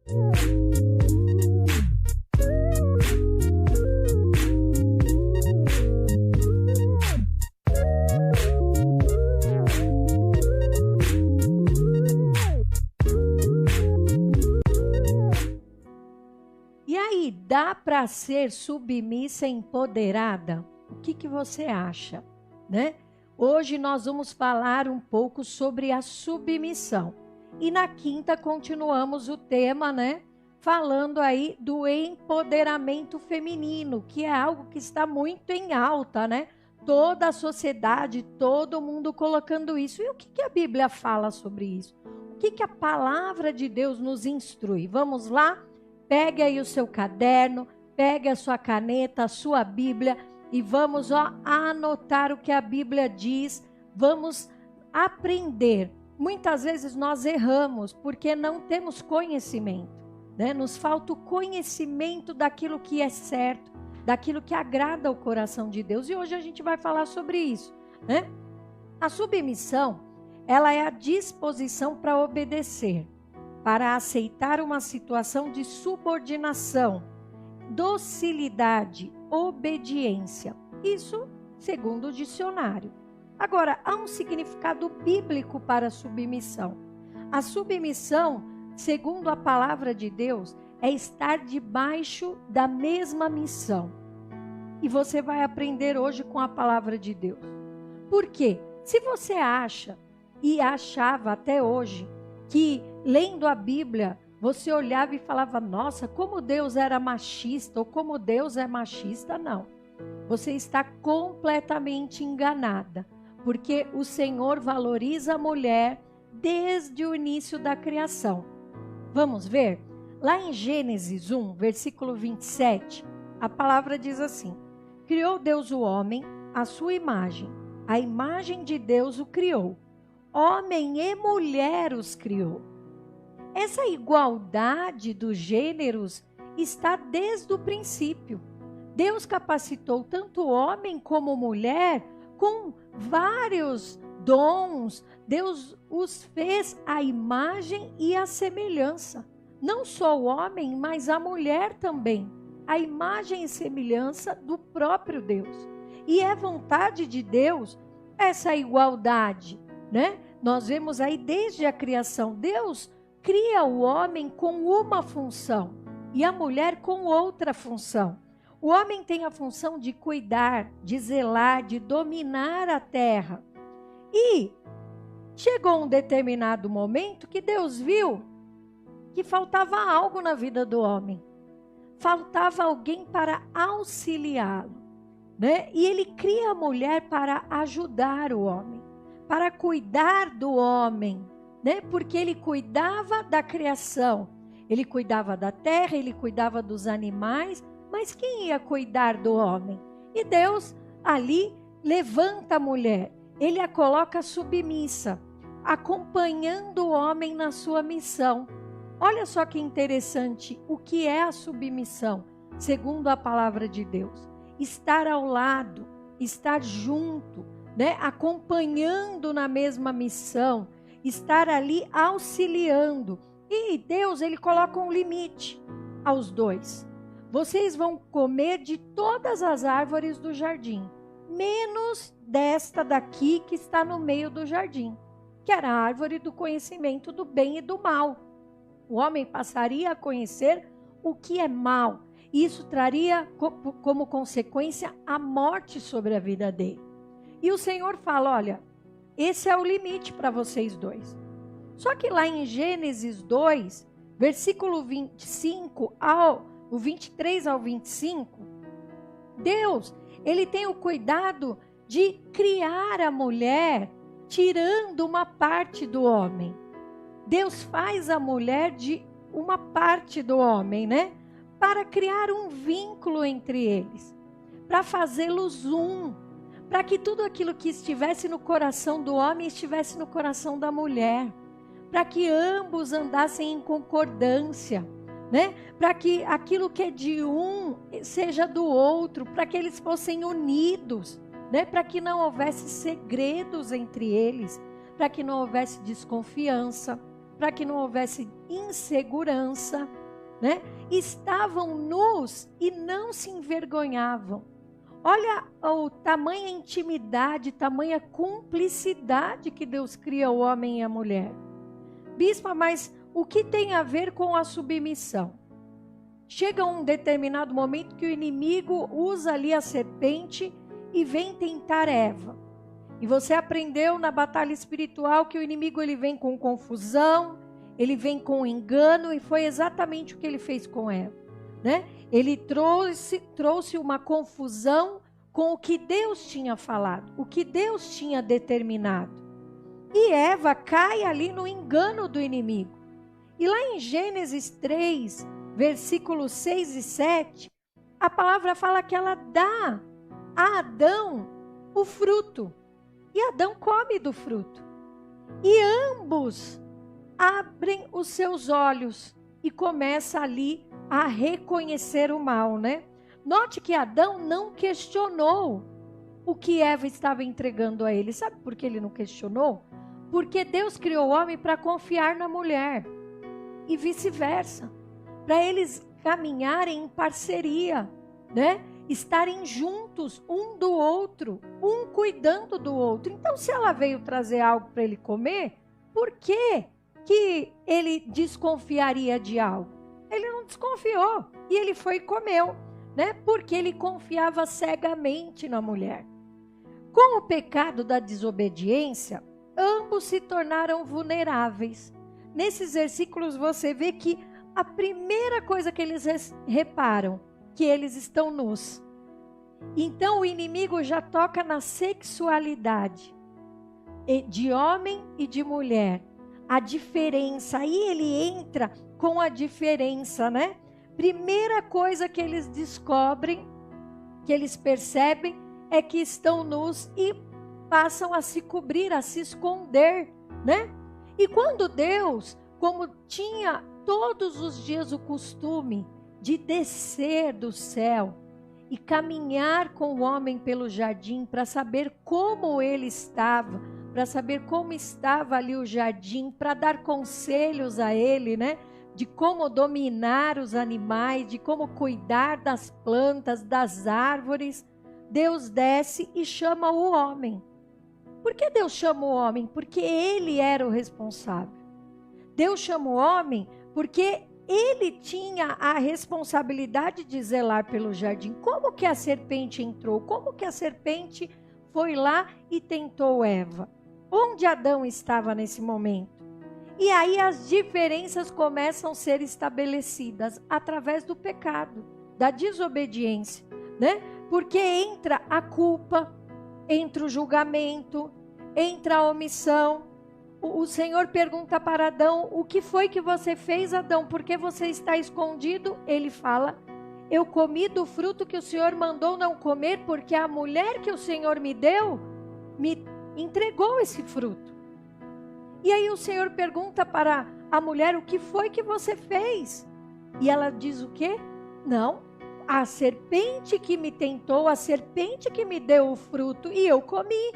E aí, dá para ser submissa e empoderada? O que você acha, né? Hoje nós vamos falar um pouco sobre a submissão. E na quinta continuamos o tema, né? Falando aí do empoderamento feminino, que é algo que está muito em alta, né? Toda a sociedade, todo mundo colocando isso. E o que a Bíblia fala sobre isso? O que a palavra de Deus nos instrui? Vamos lá? Pegue aí o seu caderno, pegue a sua caneta, a sua Bíblia e vamos anotar o que a Bíblia diz. Vamos aprender. Muitas vezes nós erramos porque não temos conhecimento, né? Nos falta o conhecimento daquilo que é certo, daquilo que agrada ao coração de Deus. E hoje a gente vai falar sobre isso, né? A submissão, ela é a disposição para obedecer, para aceitar uma situação de subordinação, docilidade, obediência. Isso segundo o dicionário. Agora, há um significado bíblico para a submissão. A submissão, segundo a palavra de Deus, é estar debaixo da mesma missão. E você vai aprender hoje com a palavra de Deus. Por quê? Se você acha e achava até hoje que lendo a Bíblia, você olhava e falava, nossa, como Deus era machista, ou como Deus é machista, não. Você está completamente enganada, porque o Senhor valoriza a mulher desde o início da criação. Vamos ver? Lá em Gênesis 1, versículo 27, a palavra diz assim, criou Deus o homem à sua imagem, a imagem de Deus o criou. Homem e mulher os criou. Essa igualdade dos gêneros está desde o princípio. Deus capacitou tanto o homem como a mulher com vários dons. Deus os fez à imagem e à semelhança. Não só o homem, mas a mulher também. A imagem e semelhança do próprio Deus. E é vontade de Deus essa igualdade, né? Nós vemos aí desde a criação, Deus cria o homem com uma função e a mulher com outra função. O homem tem a função de cuidar, de zelar, de dominar a terra. E chegou um determinado momento que Deus viu que faltava algo na vida do homem. Faltava alguém para auxiliá-lo, né? E ele cria a mulher para ajudar o homem, para cuidar do homem, né? Porque ele cuidava da criação, ele cuidava da terra, ele cuidava dos animais, mas quem ia cuidar do homem? E Deus ali levanta a mulher, ele a coloca submissa, acompanhando o homem na sua missão. Olha só que interessante, o que é a submissão, segundo a palavra de Deus? Estar ao lado, estar junto, né? Acompanhando na mesma missão, estar ali auxiliando. E Deus, ele coloca um limite aos dois. Vocês vão comer de todas as árvores do jardim, menos desta daqui que está no meio do jardim, que era a árvore do conhecimento do bem e do mal. O homem passaria a conhecer o que é mal. Isso traria como consequência a morte sobre a vida dele. E o Senhor fala, olha, esse é o limite para vocês dois. Só que lá em Gênesis 2, versículo 25 o 23 ao 25, Deus, ele tem o cuidado de criar a mulher, tirando uma parte do homem. Deus faz a mulher de uma parte do homem, né? Para criar um vínculo entre eles, para fazê-los um, para que tudo aquilo que estivesse no coração do homem estivesse no coração da mulher, para que ambos andassem em concordância, né? Para que aquilo que é de um seja do outro, para que eles fossem unidos, né? Para que não houvesse segredos entre eles, para que não houvesse desconfiança. para que não houvesse insegurança, né? Estavam nus e não se envergonhavam. Olha o tamanha intimidade, tamanha cumplicidade que Deus cria o homem e a mulher. Bispa, mas o que tem a ver com a submissão? Chega um determinado momento que o inimigo usa ali a serpente e vem tentar Eva. E você aprendeu na batalha espiritual que o inimigo ele vem com confusão, ele vem com engano, e foi exatamente o que ele fez com Eva, né? Ele trouxe uma confusão com o que Deus tinha falado, o que Deus tinha determinado. E Eva cai ali no engano do inimigo. E lá em Gênesis 3, versículos 6 e 7, a palavra fala que ela dá a Adão o fruto. E Adão come do fruto. E ambos abrem os seus olhos e começa ali a reconhecer o mal, né? Note que Adão não questionou o que Eva estava entregando a ele. Sabe por que ele não questionou? Porque Deus criou o homem para confiar na mulher e vice-versa, para eles caminharem em parceria, né? Estarem juntos um do outro, um cuidando do outro. Então, se ela veio trazer algo para ele comer, por que ele desconfiaria de algo? Ele não desconfiou e ele foi e comeu, né? Porque ele confiava cegamente na mulher. Com o pecado da desobediência, ambos se tornaram vulneráveis. Nesses versículos você vê que a primeira coisa que eles reparam, que eles estão nus. Então o inimigo já toca na sexualidade de homem e de mulher. A diferença, aí ele entra com a diferença, né? Primeira coisa que eles descobrem, que eles percebem, é que estão nus e passam a se cobrir, a se esconder, né? E quando Deus, como tinha todos os dias o costume de descer do céu e caminhar com o homem pelo jardim para saber como ele estava, para saber como estava ali o jardim, para dar conselhos a ele, né? De como dominar os animais, de como cuidar das plantas, das árvores. Deus desce e chama o homem. Por que Deus chama o homem? Porque ele era o responsável. Deus chama o homem porque ele tinha a responsabilidade de zelar pelo jardim. Como que a serpente entrou? Como que a serpente foi lá e tentou Eva? Onde Adão estava nesse momento? E aí as diferenças começam a ser estabelecidas através do pecado, da desobediência, né? Porque entra a culpa, entra o julgamento, entra a omissão. O Senhor pergunta para Adão: o que foi que você fez, Adão? Por que você está escondido? Ele fala: eu comi do fruto que o Senhor mandou não comer, porque a mulher que o Senhor me deu, me entregou esse fruto. E aí o Senhor pergunta para a mulher: o que foi que você fez? E ela diz o quê? Não, a serpente que me tentou, a serpente que me deu o fruto e eu comi.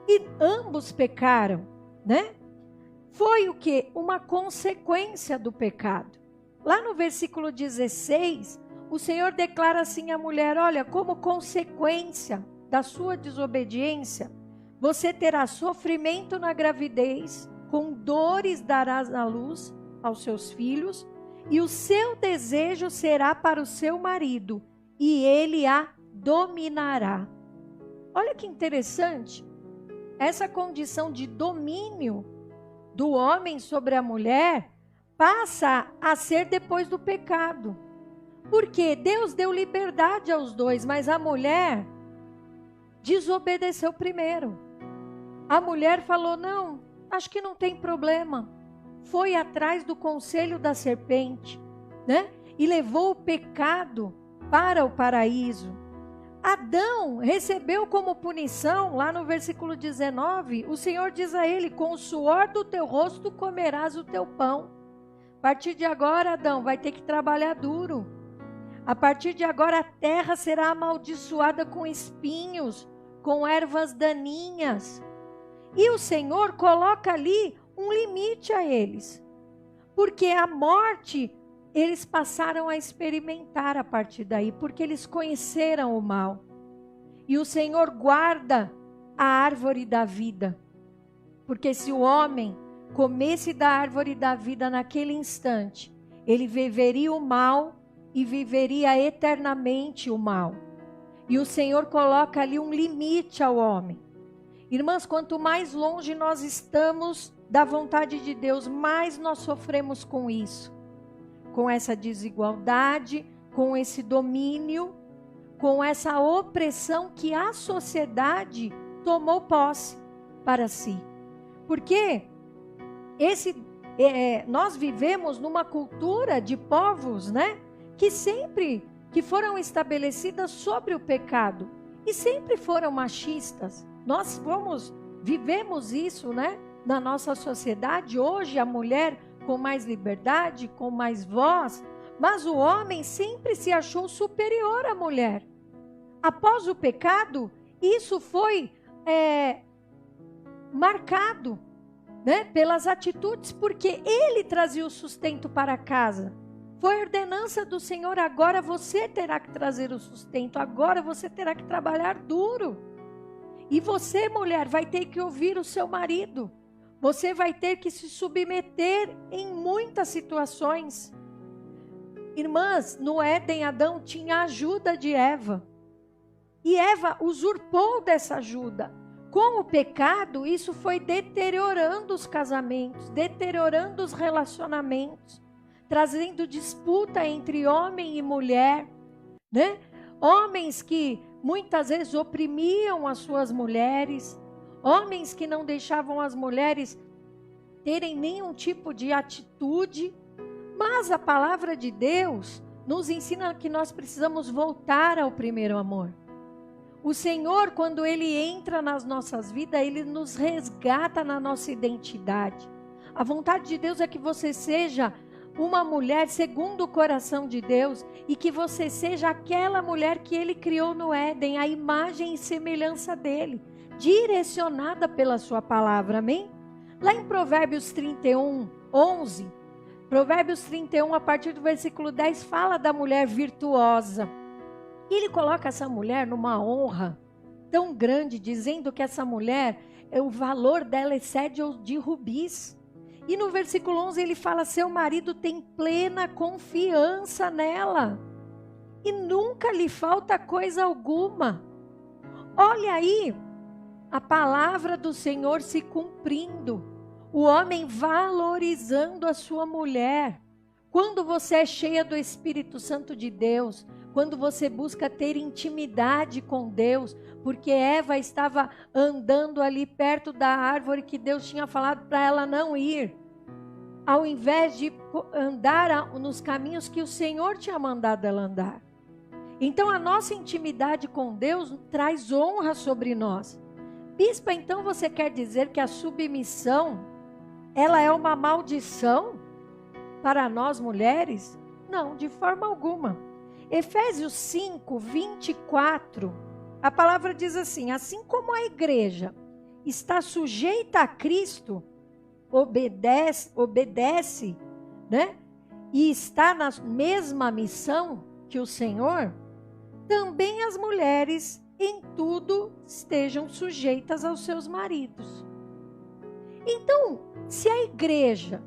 E ambos pecaram, né? Foi o quê? Uma consequência do pecado. Lá no versículo 16, o Senhor declara assim à mulher: olha, como consequência da sua desobediência, você terá sofrimento na gravidez, com dores darás à luz aos seus filhos, e o seu desejo será para o seu marido, e ele a dominará. Olha que interessante, essa condição de domínio do homem sobre a mulher passa a ser depois do pecado. Porque Deus deu liberdade aos dois, mas a mulher desobedeceu primeiro. A mulher falou: não, acho que não tem problema. Foi atrás do conselho da serpente, né? E levou o pecado para o paraíso. Adão recebeu como punição, lá no versículo 19, o Senhor diz a ele: com o suor do teu rosto comerás o teu pão. A partir de agora, Adão, vai ter que trabalhar duro. A partir de agora, a terra será amaldiçoada com espinhos, com ervas daninhas. E o Senhor coloca ali um limite a eles. Porque a morte, eles passaram a experimentar a partir daí, porque eles conheceram o mal. E o Senhor guarda a árvore da vida. Porque se o homem comesse da árvore da vida naquele instante, ele viveria o mal e viveria eternamente o mal. E o Senhor coloca ali um limite ao homem. Irmãs, quanto mais longe nós estamos da vontade de Deus, mais nós sofremos com isso. Com essa desigualdade, com esse domínio, com essa opressão que a sociedade tomou posse para si. Porque nós vivemos numa cultura de povos, né, que foram estabelecidas sobre o pecado e sempre foram machistas. Nós vivemos isso, né, na nossa sociedade. Hoje a mulher com mais liberdade, com mais voz, mas o homem sempre se achou superior à mulher. Após o pecado, isso foi marcado, né, pelas atitudes, porque ele trazia o sustento para casa. Foi a ordenança do Senhor: agora você terá que trazer o sustento, agora você terá que trabalhar duro. E você, mulher, vai ter que ouvir o seu marido. Você vai ter que se submeter em muitas situações. Irmãs, no Éden, Adão tinha a ajuda de Eva. E Eva usurpou dessa ajuda. Com o pecado, isso foi deteriorando os casamentos, deteriorando os relacionamentos, trazendo disputa entre homem e mulher, né? Homens que muitas vezes oprimiam as suas mulheres, homens que não deixavam as mulheres terem nenhum tipo de atitude. Mas a palavra de Deus nos ensina que nós precisamos voltar ao primeiro amor. O Senhor, quando Ele entra nas nossas vidas, Ele nos resgata na nossa identidade. A vontade de Deus é que você seja uma mulher segundo o coração de Deus e que você seja aquela mulher que Ele criou no Éden, a imagem e semelhança dEle, direcionada pela sua palavra, amém? Lá em Provérbios 31, 11, Provérbios 31, a partir do versículo 10, fala da mulher virtuosa. Ele coloca essa mulher numa honra tão grande, dizendo que essa mulher, o valor dela excede o de rubis. E no versículo 11 ele fala: seu marido tem plena confiança nela e nunca lhe falta coisa alguma. Olha aí a palavra do Senhor se cumprindo. O homem valorizando a sua mulher. Quando você é cheia do Espírito Santo de Deus, quando você busca ter intimidade com Deus, porque Eva estava andando ali perto da árvore que Deus tinha falado para ela não ir, ao invés de andar nos caminhos que o Senhor tinha mandado ela andar. Então a nossa intimidade com Deus traz honra sobre nós. Bispa, então você quer dizer que a submissão, ela é uma maldição para nós mulheres? Não, de forma alguma. Efésios 5, 24, a palavra diz assim: assim como a igreja está sujeita a Cristo, obedece, né? E está na mesma missão que o Senhor, também as mulheres em tudo estejam sujeitas aos seus maridos. Então, se a igreja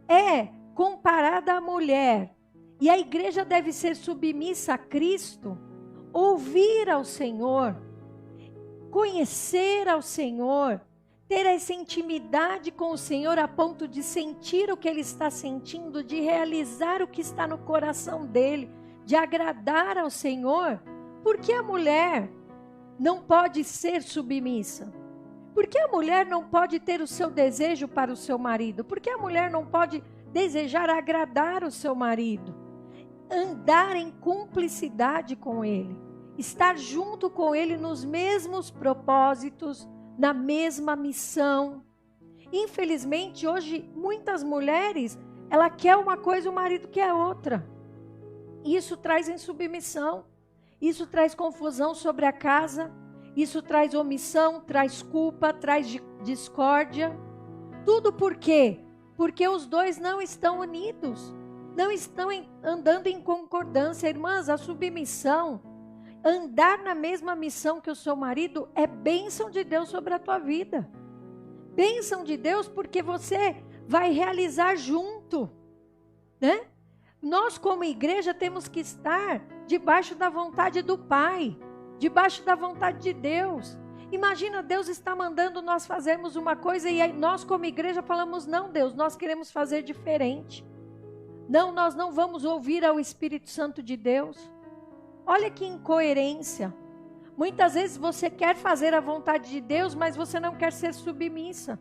é comparada à mulher, e a igreja deve ser submissa a Cristo, ouvir ao Senhor, conhecer ao Senhor, ter essa intimidade com o Senhor a ponto de sentir o que Ele está sentindo, de realizar o que está no coração dEle, de agradar ao Senhor. Por que a mulher não pode ser submissa? Por que a mulher não pode ter o seu desejo para o seu marido? Por que a mulher não pode desejar agradar o seu marido? Andar em cumplicidade com Ele, estar junto com Ele nos mesmos propósitos, na mesma missão. Infelizmente, hoje, muitas mulheres, ela quer uma coisa e o marido quer outra. Isso traz insubmissão, isso traz confusão sobre a casa, isso traz omissão, traz culpa, traz discórdia. Tudo por quê? Porque os dois não estão unidos, não estão andando em concordância. Irmãs, a submissão, andar na mesma missão que o seu marido, é bênção de Deus sobre a tua vida. Bênção de Deus porque você vai realizar junto, né? Nós como igreja temos que estar debaixo da vontade do Pai, debaixo da vontade de Deus. Imagina, Deus está mandando nós fazermos uma coisa e aí nós como igreja falamos, não Deus, nós queremos fazer diferente. Não, nós não vamos ouvir ao Espírito Santo de Deus. Olha que incoerência. Muitas vezes você quer fazer a vontade de Deus, mas você não quer ser submissa.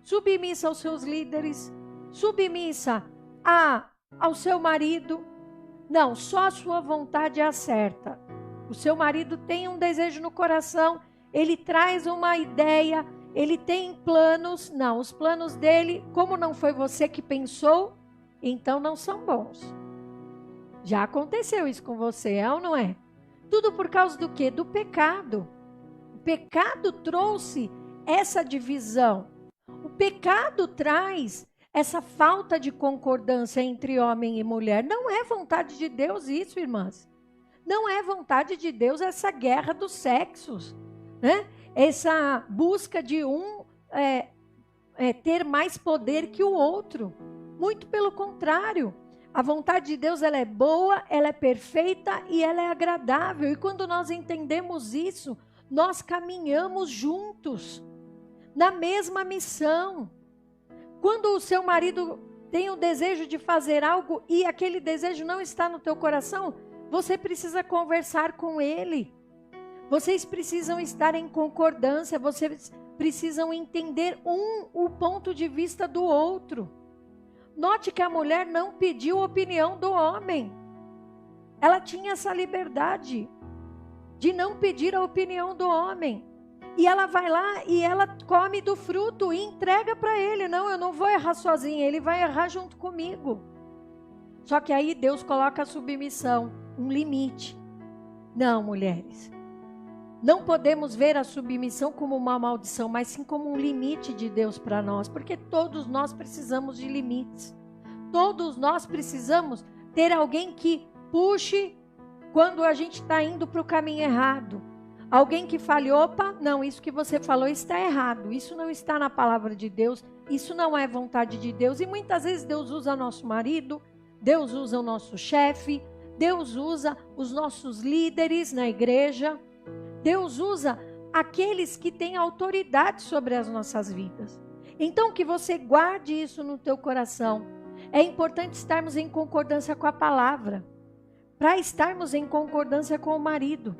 Submissa aos seus líderes, submissa ao seu marido. Não, só a sua vontade é a certa. O seu marido tem um desejo no coração, ele traz uma ideia, ele tem planos. Não, os planos dele, como não foi você que pensou, então não são bons. Já aconteceu isso com você, é ou não é? Tudo por causa do quê? Do pecado. O pecado trouxe essa divisão. O pecado traz essa falta de concordância entre homem e mulher. Não é vontade de Deus isso, irmãs. Não é vontade de Deus essa guerra dos sexos, né? Essa busca de ter mais poder que o outro. Muito pelo contrário. A vontade de Deus, ela é boa, ela é perfeita e ela é agradável. E quando nós entendemos isso, nós caminhamos juntos, na mesma missão. Quando o seu marido tem o desejo de fazer algo e aquele desejo não está no teu coração, você precisa conversar com ele. Vocês precisam estar em concordância, vocês precisam entender o ponto de vista do outro. Note que a mulher não pediu opinião do homem. Ela tinha essa liberdade de não pedir a opinião do homem. E ela vai lá e ela come do fruto e entrega para ele. Não, eu não vou errar sozinha, ele vai errar junto comigo. Só que aí Deus coloca a submissão, um limite. Não, mulheres. Não podemos ver a submissão como uma maldição, mas sim como um limite de Deus para nós, porque todos nós precisamos de limites. Todos nós precisamos ter alguém que puxe quando a gente está indo para o caminho errado. Alguém que fale, opa, não, isso que você falou está errado, isso não está na palavra de Deus, isso não é vontade de Deus. E muitas vezes Deus usa nosso marido, Deus usa o nosso chefe, Deus usa os nossos líderes na igreja. Deus usa aqueles que têm autoridade sobre as nossas vidas. Então que você guarde isso no teu coração. É importante estarmos em concordância com a palavra, para estarmos em concordância com o marido.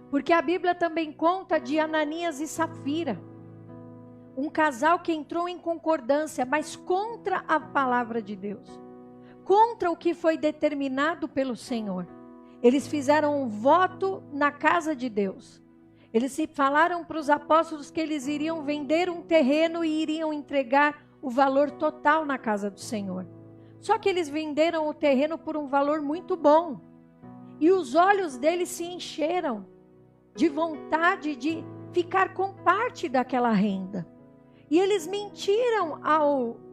Porque a Bíblia também conta de Ananias e Safira. Um casal que entrou em concordância, mas contra a palavra de Deus. Contra o que foi determinado pelo Senhor. Eles fizeram um voto na casa de Deus. Eles se falaram para os apóstolos que eles iriam vender um terreno e iriam entregar o valor total na casa do Senhor. Só que eles venderam o terreno por um valor muito bom. E os olhos deles se encheram de vontade de ficar com parte daquela renda. E eles mentiram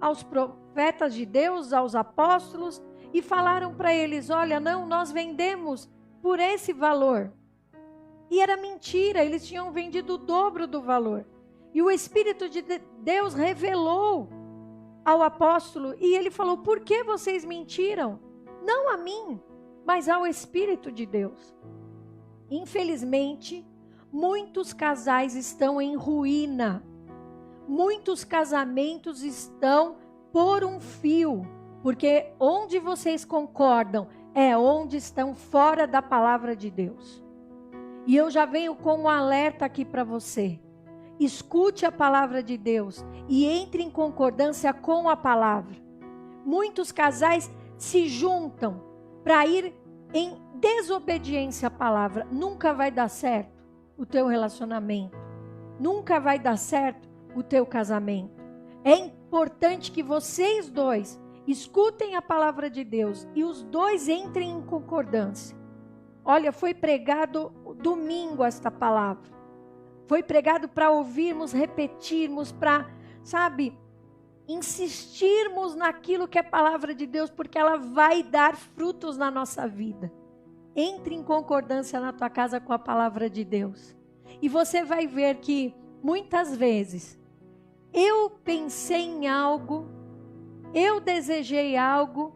aos profetas de Deus, aos apóstolos, e falaram para eles, olha, não, nós vendemos por esse valor. E era mentira, eles tinham vendido o dobro do valor. E o Espírito de Deus revelou ao apóstolo, e ele falou, por que vocês mentiram? Não a mim, mas ao Espírito de Deus. Infelizmente, muitos casais estão em ruína. Muitos casamentos estão por um fio. Porque onde vocês concordam é onde estão fora da palavra de Deus. E eu já venho com um alerta aqui para você. Escute a palavra de Deus e entre em concordância com a palavra. Muitos casais se juntam para ir em desobediência à palavra. Nunca vai dar certo o teu relacionamento. Nunca vai dar certo o teu casamento. É importante que vocês dois escutem a palavra de Deus e os dois entrem em concordância. Olha, foi pregado domingo esta palavra. Foi pregado para ouvirmos, repetirmos, para, insistirmos naquilo que é palavra de Deus, porque ela vai dar frutos na nossa vida. Entre em concordância na tua casa com a palavra de Deus. E você vai ver que muitas vezes eu pensei em algo, eu desejei algo,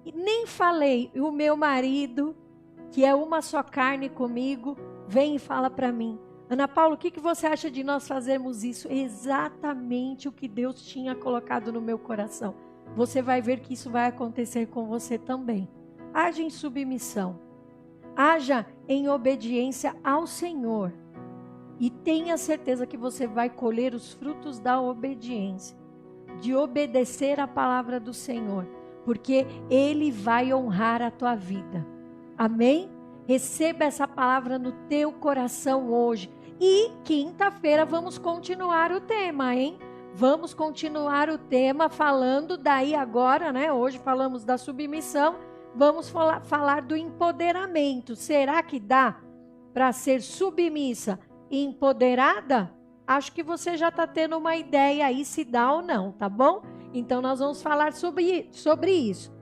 e nem falei. E o meu marido, que é uma só carne comigo, vem e fala para mim: Ana Paula, o que você acha de nós fazermos isso? Exatamente o que Deus tinha colocado no meu coração. Você vai ver que isso vai acontecer com você também. Haja em submissão. Haja em obediência ao Senhor. E tenha certeza que você vai colher os frutos da obediência. De obedecer a palavra do Senhor. Porque Ele vai honrar a tua vida. Amém? Receba essa palavra no teu coração hoje. E quinta-feira vamos continuar o tema, hein? Vamos continuar o tema falando daí agora, né? Hoje falamos da submissão. Vamos falar do empoderamento. Será que dá para ser submissa e empoderada? Acho que você já está tendo uma ideia aí se dá ou não, tá bom? Então nós vamos falar sobre isso.